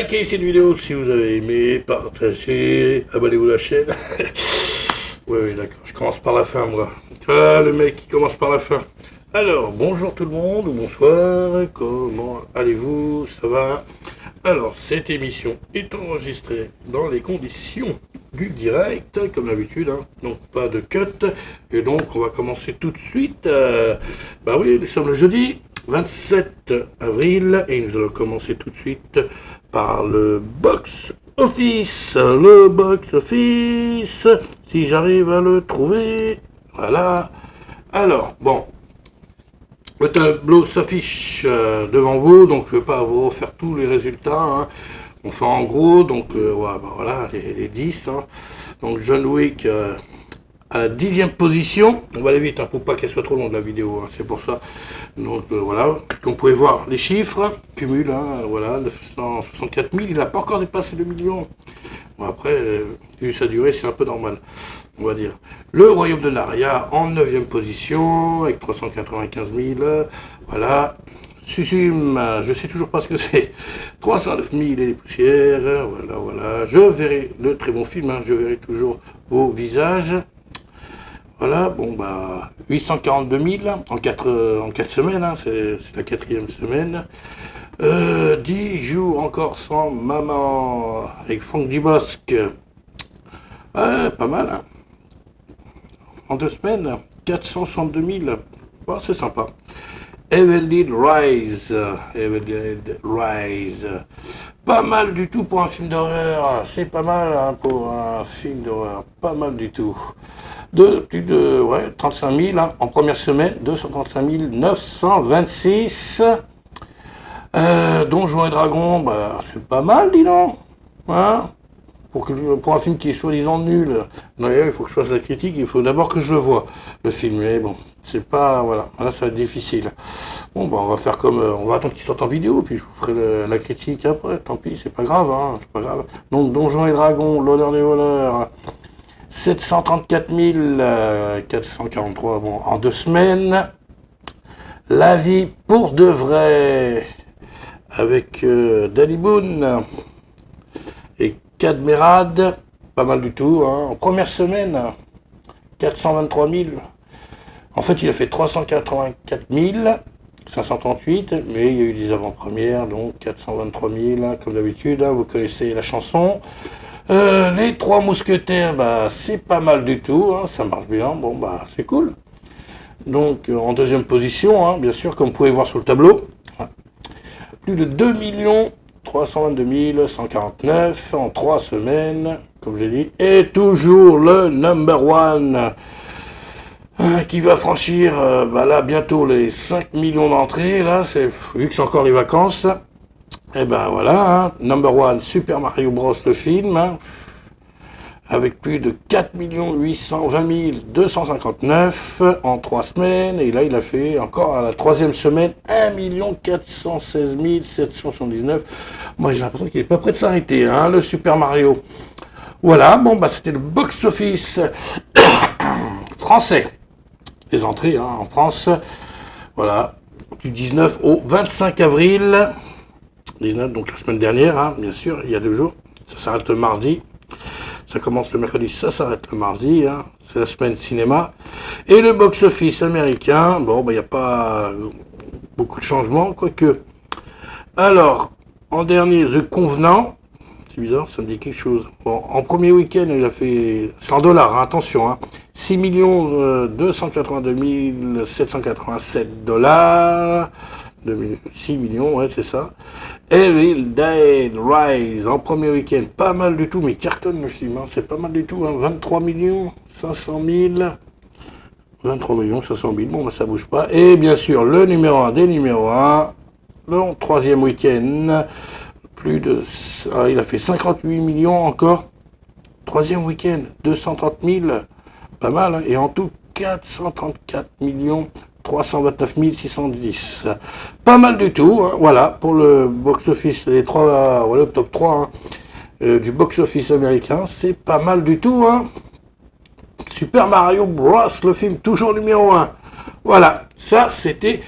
likez cette vidéo si vous avez aimé, partagez, abonnez-vous à la chaîne. Oui, d'accord, je commence par la fin, moi. Ah, le mec qui commence par la fin. Alors, bonjour tout le monde, ou bonsoir, comment allez-vous, ça va? Alors, cette émission est enregistrée dans les conditions du direct, comme d'habitude, hein. Donc pas de cut, et donc on va commencer tout de suite. Bah oui, nous sommes le jeudi 27 avril, et nous allons commencer tout de suite par le box office. Le box office, si j'arrive à le trouver, voilà. Alors, bon. Le tableau s'affiche devant vous, donc je ne vais pas vous refaire tous les résultats, hein. On fait en gros, donc ouais, bah voilà, les 10. Hein. Donc John Wick à la 10e position. On va aller vite, hein, pour pas qu'elle soit trop longue la vidéo, hein, c'est pour ça. Donc voilà, comme vous pouvez voir les chiffres, cumul, hein, voilà, 964 000, il n'a pas encore dépassé le million. Bon, après, vu sa durée, c'est un peu normal, on va dire. Le Royaume de Narnia en 9e position, avec 395 000, voilà. Suzume, je sais toujours pas ce que c'est, 309 000 et des poussières, voilà, voilà. Je verrai le très bon film, hein, je verrai toujours vos visages. Voilà, bon bah, 842 000 en 4 semaines, hein, c'est la 4e semaine. 10 jours encore sans maman, avec Franck Dubosc. Pas mal, hein. En 2 semaines, 462 000, oh, c'est sympa. Evil Dead Rise, pas mal du tout pour un film d'horreur, c'est pas mal, hein, pour un film d'horreur, pas mal du tout. Plus de ouais, 35 000, hein, en première semaine, 235 926. Donjons et Dragons, bah, c'est pas mal, dis donc, hein. Pour un film qui est soi-disant nul, d'ailleurs il faut que je fasse la critique, il faut d'abord que je le vois, le film, mais bon, c'est pas, voilà, là ça va être difficile. Bon, bah on va faire comme, on va attendre qu'il sorte en vidéo, puis je vous ferai la critique après, tant pis, c'est pas grave, hein, c'est pas grave. Donc Donjons et Dragons, l'honneur des voleurs, 734 443, bon, en 2 semaines. La vie pour de vrai, avec Danny Boone et Cadmerade, pas mal du tout, hein. En première semaine, 423 000. En fait, il a fait 384 538, mais il y a eu des avant-premières, donc 423 000, hein, comme d'habitude, hein, vous connaissez la chanson. Les 3 mousquetaires, bah, c'est pas mal du tout, hein, ça marche bien, bon, bah, c'est cool. Donc, en 2e position, hein, bien sûr, comme vous pouvez voir sur le tableau, plus de 2 322 149 en 3 semaines, comme j'ai dit, et toujours le number one qui va franchir bah là bientôt les 5 millions d'entrées, là, vu que c'est encore les vacances, et ben voilà, hein, number one, Super Mario Bros. Le film, hein, avec plus de 4 820 259 en 3 semaines, et là il a fait encore à la 3e semaine 1 416 779. Moi j'ai l'impression qu'il est pas prêt de s'arrêter, hein, le Super Mario. Voilà, bon bah c'était le box-office français. Les entrées, hein, en France, voilà, du 19 au 25 avril. 19, donc la semaine dernière, hein, bien sûr, il y a 2 jours. Ça s'arrête le mardi. Ça commence le mercredi, ça s'arrête le mardi, hein. C'est la semaine cinéma. Et le box-office américain, bon, bah, il n'y a pas beaucoup de changements, quoique. Alors, en dernier, The Convenant, c'est bizarre, ça me dit quelque chose. Bon, en premier week-end, il a fait 100 $, hein, attention, hein, 6 282 787 $. 6 millions, ouais, c'est ça. Evil Dead Rise en premier week-end, pas mal du tout, mais cartonne le film, hein, c'est pas mal du tout, hein, 23 500 000. 23 500 000, bon, bah, ça bouge pas. Et bien sûr, le numéro 1 des numéros 1, le 3e week-end, il a fait 58 millions encore. 3e week-end, 230 000, pas mal, hein, et en tout, 434 329 610. Pas mal du tout, hein, voilà, pour le box-office, les 3, voilà, le top 3 hein, du box-office américain, c'est pas mal du tout, hein. Super Mario Bros, le film, toujours numéro 1. Voilà, ça c'était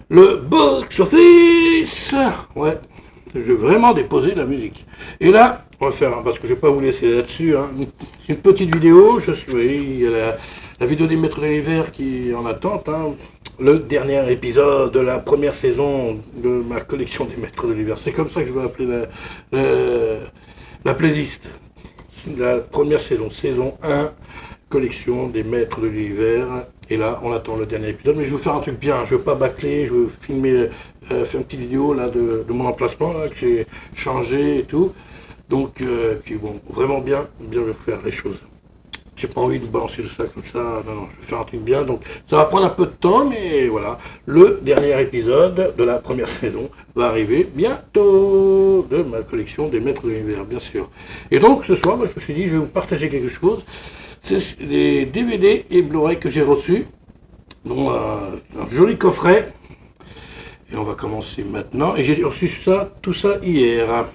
le box-office. Ouais, Je vais vraiment déposer la musique. Et là, on va faire, parce que je ne vais pas vous laisser là-dessus, hein, une petite vidéo. Il y a la vidéo des Maîtres de l'Univers qui est en attente. Hein, le dernier épisode de la première saison de ma collection des Maîtres de l'Univers. C'est comme ça que je vais appeler la playlist. La première saison, saison 1, collection des Maîtres de l'Univers. Et là, on attend le dernier épisode. Mais je vais vous faire un truc bien. Je ne veux pas bâcler. Je vais filmer, faire une petite vidéo là, de mon emplacement là, que j'ai changé et tout. Donc, puis bon, vraiment bien je vais faire les choses. J'ai pas envie de balancer de ça comme ça. Non, je vais faire un truc bien. Donc, ça va prendre un peu de temps, mais voilà. Le dernier épisode de la première saison va arriver bientôt de ma collection des Maîtres de l'Univers, bien sûr. Et donc, ce soir, moi, je me suis dit, je vais vous partager quelque chose. C'est les DVD et Blu-ray que j'ai reçus. Donc, un joli coffret. Et on va commencer maintenant. Et j'ai reçu tout ça hier.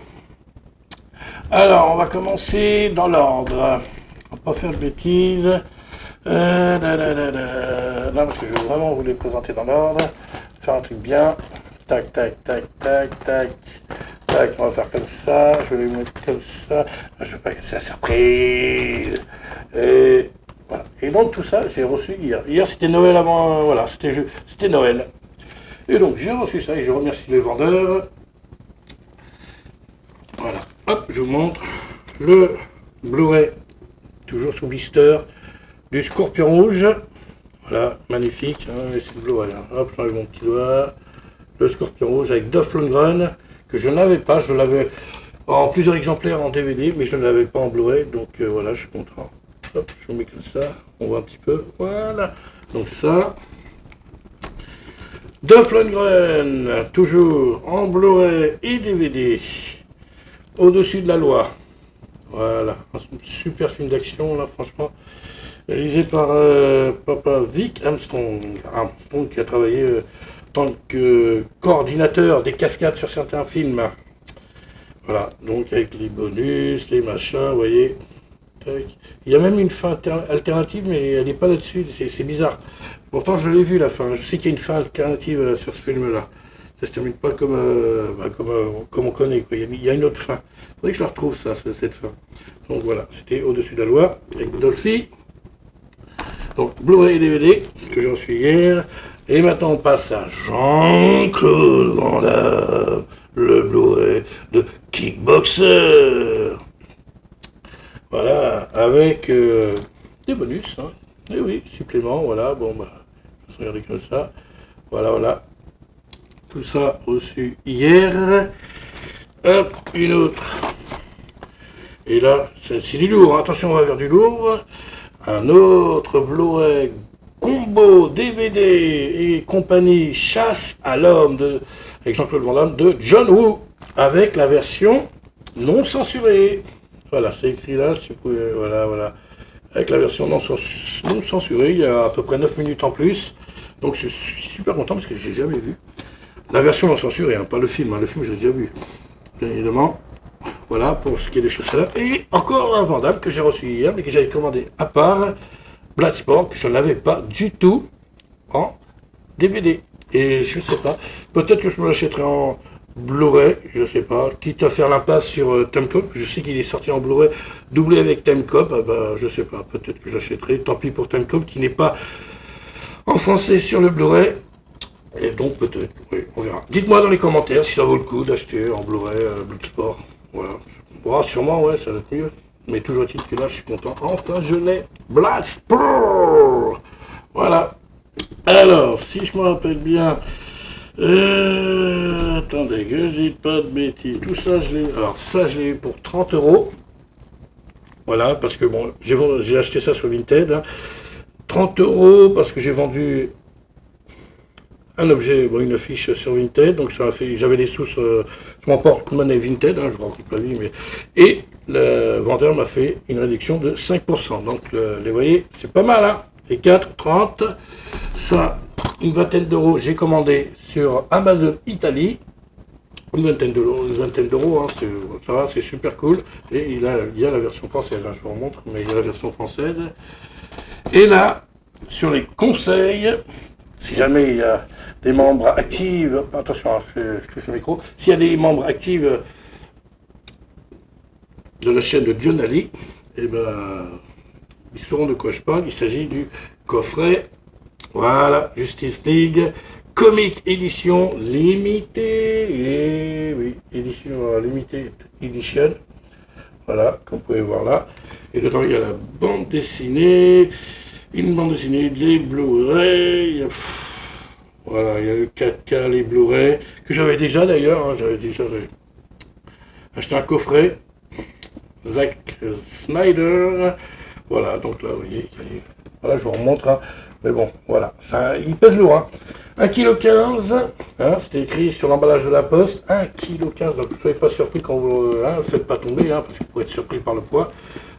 Alors, on va commencer dans l'ordre. On va pas faire de bêtises. Non, parce que je vais vraiment vous les présenter dans l'ordre. Faire un truc bien. Tac, tac, tac, tac, tac. Tac, on va faire comme ça. Je vais les mettre comme ça. Je veux pas que c'est la surprise. Et voilà. Et donc tout ça, j'ai reçu hier. Hier, c'était Noël avant. Voilà, c'était Noël. Et donc, j'ai reçu ça et je remercie les vendeurs. Voilà. Hop, je vous montre le Blu-ray, toujours sous blister, du Scorpion Rouge. Voilà, magnifique. Hein, c'est le Blu-ray. Hein. Hop, j'enlève mon petit doigt. Le Scorpion Rouge avec Dolph Lundgren, que je n'avais pas. Je l'avais en plusieurs exemplaires en DVD, mais je ne l'avais pas en Blu-ray. Donc voilà, je suis content. Hop, je mets comme ça. On voit un petit peu. Voilà. Donc ça. Dolph Lundgren, toujours en Blu-ray et DVD. Au-dessus de la loi. Voilà, un super film d'action là, franchement. Réalisé par papa Vic Armstrong. Armstrong qui a travaillé en tant que coordinateur des cascades sur certains films. Voilà, donc avec les bonus, les machins, vous voyez. Il y a même une fin alternative, mais elle n'est pas là-dessus, c'est bizarre. Pourtant, je l'ai vu la fin. Je sais qu'il y a une fin alternative sur ce film-là. Ça se termine pas comme on connaît, quoi. Il y a une autre fin. Il faudrait que je la retrouve, ça, cette fin. Donc voilà, c'était Au-dessus de la loi, avec Dolphy. Donc, Blu-ray et DVD, que j'ai reçu hier. Et maintenant, on passe à Jean-Claude Van Damme, le Blu-ray de Kickboxer. Voilà, avec des bonus, hein. Et oui, supplément, voilà, bon, bah, je vais regarder comme ça. Voilà. Tout ça reçu hier. Hop, une autre. Et là, c'est du lourd. Attention, on va vers du lourd. Un autre Blu-ray combo DVD et compagnie Chasse à l'homme avec Jean-Claude Van Damme de John Woo avec la version non censurée. Voilà, c'est écrit là. Si vous pouvez, voilà. Avec la version non censurée, il y a à peu près 9 minutes en plus. Donc je suis super content parce que je n'ai jamais vu. La version non censurée, hein, pas le film. Hein, le film, j'ai déjà vu. Bien évidemment. Voilà, pour ce qui est des choses là. Et encore un Van Damme que j'ai reçu hier, mais que j'avais commandé à part. Bloodsport, que je n'avais pas du tout en DVD. Et je sais pas. Peut-être que je me l'achèterai en Blu-ray, je sais pas. Quitte à faire l'impasse sur Timecop. Je sais qu'il est sorti en Blu-ray doublé avec Timecop. Ah bah, je sais pas. Peut-être que j'achèterai. Tant pis pour Timecop qui n'est pas en français sur le Blu-ray. Et donc peut-être, oui, on verra. Dites-moi dans les commentaires si ça vaut le coup d'acheter en Blu-ray Bloodsport. Voilà. Bon, sûrement, ouais, ça va être mieux. Mais toujours est-il que là, je suis content. Enfin, je l'ai. Bloodsport. Voilà. Alors, si je me rappelle bien... attendez, que je dis pas de bêtises. Tout ça, je l'ai... Alors, ça, je l'ai eu pour 30 €. Voilà, parce que, bon, j'ai acheté ça sur Vinted. Hein. 30 € parce que j'ai vendu... un objet, bon, une affiche sur Vinted, donc ça a fait, j'avais des sous sur mon porte-monnaie Vinted, hein, je ne me rappelle pas lui, mais et le vendeur m'a fait une réduction de 5%. Donc les voyez, c'est pas mal, hein. Les 4, 30, ça, une vingtaine d'euros, j'ai commandé sur Amazon Italie, une vingtaine d'euros, hein, ça va, c'est super cool. Et il y a la version française, hein, je vous remontre, mais il y a la version française. Et là, sur les conseils, si jamais il y a des membres actifs, attention, hein, je touche le micro, s'il y a des membres actifs de la chaîne de John Ali, eh ben, ils sauront de quoi je parle. Il s'agit du coffret, voilà, Justice League, Comic Edition limitée, et oui, édition limitée edition, voilà, comme vous pouvez voir là. Et dedans il y a la bande dessinée, une bande dessinée, les Blu-ray, voilà, il y a le 4K, les Blu-ray, que j'avais déjà d'ailleurs, hein, j'avais déjà acheté un coffret, Zack Snyder, voilà, donc là, vous voyez, voilà, je vous remontre, hein. Mais bon, voilà, ça, il pèse lourd, hein. 1,15 kg, hein, c'était écrit sur l'emballage de la poste, 1,15 kg, donc ne soyez pas surpris quand vous ne faites pas tomber, hein, parce que vous pouvez être surpris par le poids,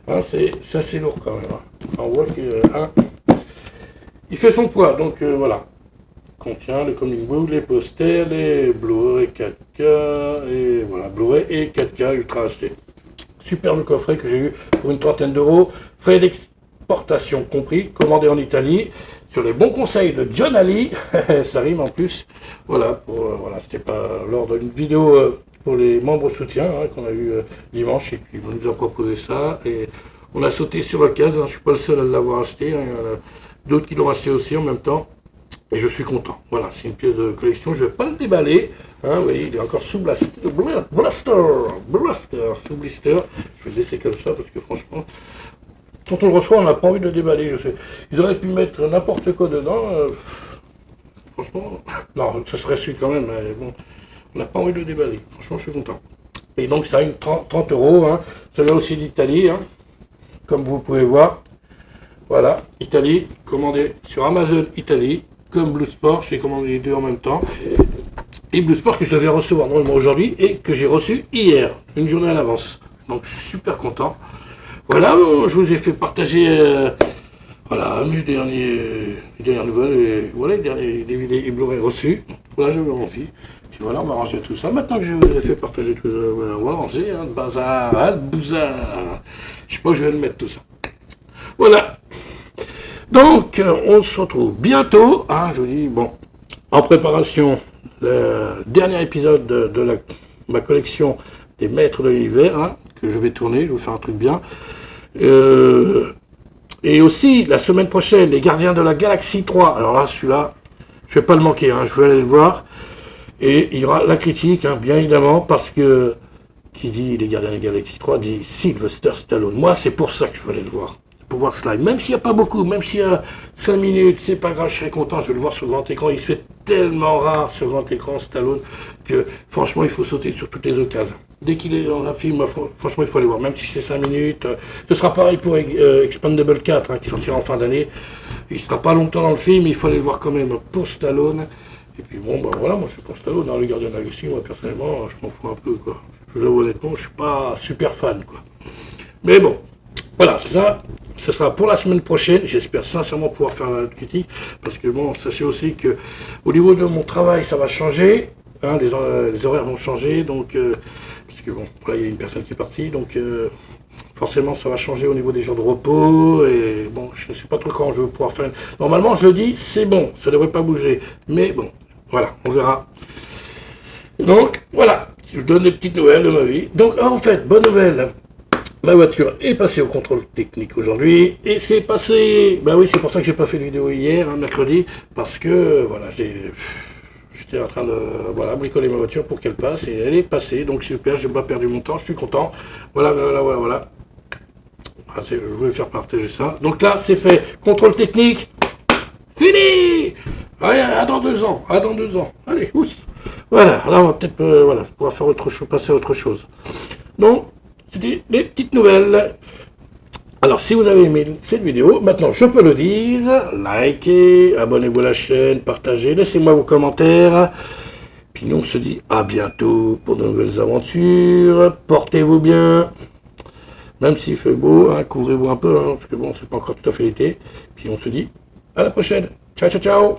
hein, c'est assez lourd quand même, hein. On voit qu'il il fait son poids, donc voilà, contient le comic book, les posters, les Blu-ray 4K, et voilà, Blu-ray et 4K Ultra HD. Superbe coffret que j'ai eu pour une trentaine d'euros, frais d'exportation compris, commandé en Italie, sur les bons conseils de John Ali, ça rime en plus, voilà, voilà, c'était pas lors d'une vidéo pour les membres soutien hein, qu'on a eu dimanche, et puis on nous a proposé ça, et on a sauté sur l'occasion, hein, je suis pas le seul à l'avoir acheté, hein, il y en a d'autres qui l'ont acheté aussi en même temps, et je suis content. Voilà, c'est une pièce de collection, je ne vais pas le déballer. Hein, vous voyez, il est encore sous blaster, sous blister. Je vais le laisser comme ça parce que franchement, quand on le reçoit, on n'a pas envie de le déballer. Je sais. Ils auraient pu mettre n'importe quoi dedans. Franchement, non, ça serait su quand même, mais bon, on n'a pas envie de le déballer. Franchement, je suis content. Et donc, ça a une 30 euros. Hein. Celui-là aussi d'Italie, hein, comme vous pouvez voir. Voilà, Italie, commandé sur Amazon Italie. Comme Blue Sport, j'ai commandé les deux en même temps. Et Blue Sport que je devais recevoir normalement aujourd'hui et que j'ai reçu hier, une journée à l'avance. Donc je suis super content. Voilà, je vous ai fait partager voilà, mes dernières nouvelles et voilà les derniers DVD et Blu-ray reçus. Voilà, j'avais envie. Puis voilà, on va ranger tout ça. Maintenant que je vous ai fait partager tout ça, on va ranger, hein, le bazar, hein, le bouzard. Je sais pas où je vais le mettre tout ça. Voilà. Donc, on se retrouve bientôt, hein, je vous dis, bon, en préparation, le dernier épisode de ma collection des Maîtres de l'Univers, hein, que je vais tourner, je vais vous faire un truc bien. Et aussi, la semaine prochaine, les Gardiens de la Galaxie 3, alors là, celui-là, je ne vais pas le manquer, hein, je vais aller le voir. Et il y aura la critique, hein, bien évidemment, parce que, qui dit les Gardiens de la Galaxie 3, dit Sylvester Stallone. Moi, c'est pour ça que je vais aller le voir. Pour voir cela, même s'il n'y a pas beaucoup, même s'il y a 5 minutes, c'est pas grave, je serai content, je vais le voir sur grand écran, il se fait tellement rare sur grand écran Stallone, que franchement il faut sauter sur toutes les occasions. Dès qu'il est dans un film, franchement il faut aller voir, même si c'est 5 minutes, ce sera pareil pour Expandable 4, hein, qui sortira en fin d'année, il ne sera pas longtemps dans le film, il faut aller le voir quand même pour Stallone, et puis bon, ben voilà, moi c'est pour Stallone, hein, le Gardien de la Galaxie, moi personnellement, je m'en fous un peu, quoi. Je vous avoue honnêtement, je suis pas super fan, quoi. Mais bon, voilà, ça, ce sera pour la semaine prochaine. J'espère sincèrement pouvoir faire la critique. Parce que bon, sachez aussi que au niveau de mon travail, ça va changer. Hein, les horaires vont changer. Donc, parce que bon, voilà, il y a une personne qui est partie. Donc, forcément, ça va changer au niveau des jours de repos. Et bon, je ne sais pas trop quand je vais pouvoir faire. Normalement, jeudi, c'est bon. Ça ne devrait pas bouger. Mais bon, voilà, on verra. Donc, voilà. Je vous donne des petites nouvelles de ma vie. Donc, en fait, bonne nouvelle. Ma voiture est passée au contrôle technique aujourd'hui et c'est passé. Ben oui, c'est pour ça que j'ai pas fait de vidéo hier, hein, mercredi, parce que voilà, j'étais en train de voilà, bricoler ma voiture pour qu'elle passe et elle est passée. Donc super, j'ai pas perdu mon temps, je suis content. Voilà. Ah, je voulais faire partager ça. Donc là, c'est fait. Contrôle technique, fini. Allez, à dans 2 ans. Allez, oups. Voilà, là on va peut-être voilà, pouvoir faire autre chose, passer à autre chose. Donc, c'était des petites nouvelles. Alors, si vous avez aimé cette vidéo, maintenant je peux le dire, likez, abonnez-vous à la chaîne, partagez, laissez-moi vos commentaires. Puis nous on se dit à bientôt pour de nouvelles aventures. Portez-vous bien. Même s'il fait beau, hein, couvrez-vous un peu, hein, parce que bon, c'est pas encore tout à fait l'été. Puis on se dit à la prochaine. Ciao.